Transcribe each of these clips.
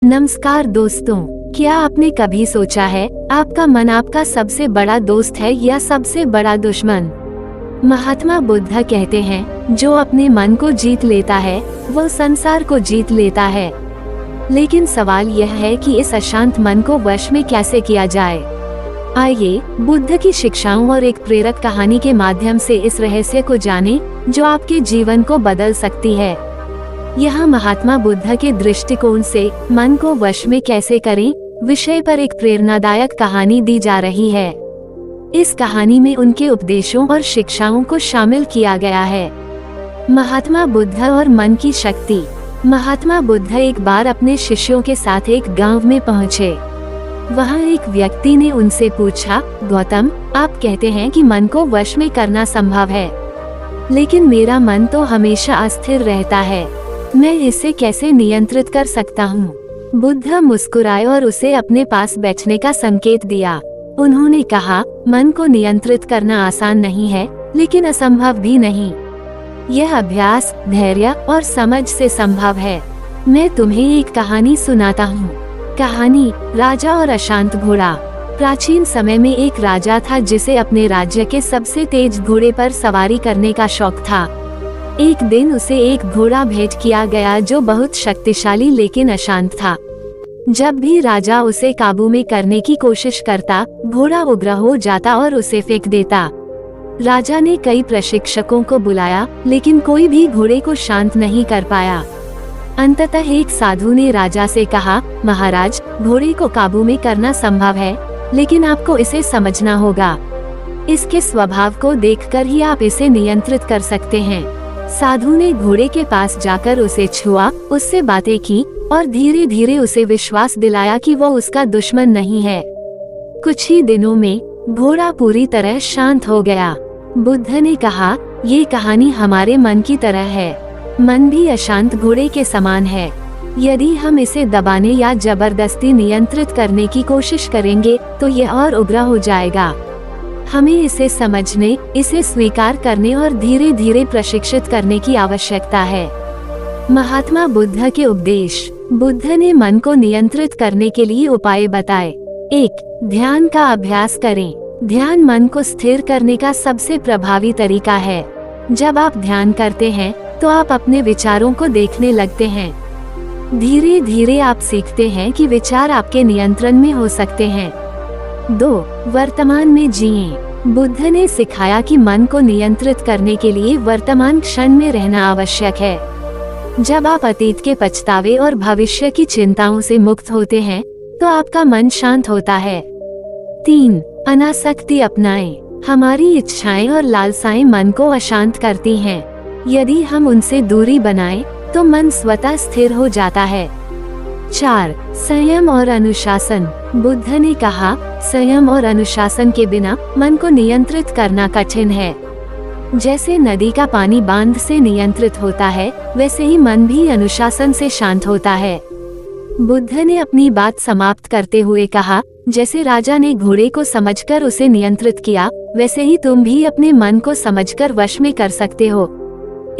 नमस्कार दोस्तों, क्या आपने कभी सोचा है आपका मन आपका सबसे बड़ा दोस्त है या सबसे बड़ा दुश्मन? महात्मा बुद्ध कहते हैं, जो अपने मन को जीत लेता है वो संसार को जीत लेता है। लेकिन सवाल यह है कि इस अशांत मन को वश में कैसे किया जाए। आइए बुद्ध की शिक्षाओं और एक प्रेरक कहानी के माध्यम से इस रहस्य को जानें, जो आपके जीवन को बदल सकती है। यहाँ महात्मा बुद्ध के दृष्टिकोण से मन को वश में कैसे करें विषय पर एक प्रेरणादायक कहानी दी जा रही है। इस कहानी में उनके उपदेशों और शिक्षाओं को शामिल किया गया है। महात्मा बुद्ध और मन की शक्ति। महात्मा बुद्ध एक बार अपने शिष्यों के साथ एक गांव में पहुँचे। वहाँ एक व्यक्ति ने उनसे पूछा, गौतम, आप कहते हैं कि मन को वश में करना संभव है, लेकिन मेरा मन तो हमेशा अस्थिर रहता है, मैं इसे कैसे नियंत्रित कर सकता हूँ? बुद्ध मुस्कुराए और उसे अपने पास बैठने का संकेत दिया। उन्होंने कहा, मन को नियंत्रित करना आसान नहीं है, लेकिन असंभव भी नहीं। यह अभ्यास, धैर्य और समझ से संभव है। मैं तुम्हें एक कहानी सुनाता हूँ। कहानी, राजा और अशांत घोड़ा। प्राचीन समय में एक राजा था जिसे अपने राज्य के सबसे तेज घोड़े पर सवारी करने का शौक था। एक दिन उसे एक घोड़ा भेंट किया गया जो बहुत शक्तिशाली लेकिन अशांत था। जब भी राजा उसे काबू में करने की कोशिश करता, घोड़ा उग्र हो जाता और उसे फेंक देता। राजा ने कई प्रशिक्षकों को बुलाया, लेकिन कोई भी घोड़े को शांत नहीं कर पाया। अंततः एक साधु ने राजा से कहा, महाराज, घोड़े को काबू में करना संभव है, लेकिन आपको इसे समझना होगा। इसके स्वभाव को देखकर ही आप इसे नियंत्रित कर सकते हैं। साधु ने घोड़े के पास जाकर उसे छुआ, उससे बातें की और धीरे धीरे उसे विश्वास दिलाया कि वो उसका दुश्मन नहीं है। कुछ ही दिनों में घोड़ा पूरी तरह शांत हो गया। बुद्ध ने कहा, ये कहानी हमारे मन की तरह है। मन भी अशांत घोड़े के समान है। यदि हम इसे दबाने या जबरदस्ती नियंत्रित करने की कोशिश करेंगे तो ये और उग्र हो जाएगा। हमें इसे समझने, इसे स्वीकार करने और धीरे धीरे प्रशिक्षित करने की आवश्यकता है। महात्मा बुद्ध के उपदेश। बुद्ध ने मन को नियंत्रित करने के लिए उपाय बताए। 1. ध्यान का अभ्यास करें। ध्यान मन को स्थिर करने का सबसे प्रभावी तरीका है। जब आप ध्यान करते हैं तो आप अपने विचारों को देखने लगते हैं। धीरे धीरे आप सीखते हैं कि विचार आपके नियंत्रण में हो सकते हैं। 2. वर्तमान में जिएं। बुद्ध ने सिखाया कि मन को नियंत्रित करने के लिए वर्तमान क्षण में रहना आवश्यक है। जब आप अतीत के पछतावे और भविष्य की चिंताओं से मुक्त होते हैं तो आपका मन शांत होता है। 3. अनासक्ति अपनाएं। हमारी इच्छाएं और लालसाएं मन को अशांत करती हैं। यदि हम उनसे दूरी बनाएं तो मन स्वतः स्थिर हो जाता है। 4. संयम और अनुशासन। बुद्ध ने कहा, संयम और अनुशासन के बिना मन को नियंत्रित करना कठिन है। जैसे नदी का पानी बांध से नियंत्रित होता है, वैसे ही मन भी अनुशासन से शांत होता है। बुद्ध ने अपनी बात समाप्त करते हुए कहा, जैसे राजा ने घोड़े को समझकर उसे नियंत्रित किया, वैसे ही तुम भी अपने मन को समझकर वश में कर सकते हो।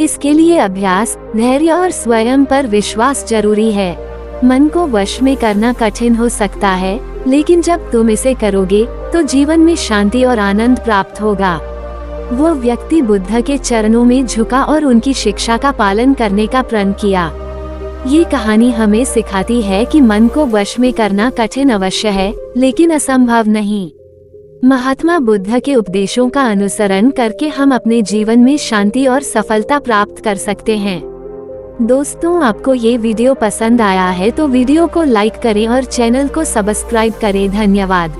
इसके लिए अभ्यास, धैर्य और स्वयं पर विश्वास जरूरी है। मन को वश में करना कठिन हो सकता है, लेकिन जब तुम इसे करोगे तो जीवन में शांति और आनंद प्राप्त होगा। वो व्यक्ति बुद्ध के चरणों में झुका और उनकी शिक्षा का पालन करने का प्रण किया। ये कहानी हमें सिखाती है कि मन को वश में करना कठिन अवश्य है, लेकिन असंभव नहीं। महात्मा बुद्ध के उपदेशों का अनुसरण करके हम अपने जीवन में शांति और सफलता प्राप्त कर सकते हैं। दोस्तों, आपको ये वीडियो पसंद आया है तो वीडियो को लाइक करें और चैनल को सब्सक्राइब करें। धन्यवाद।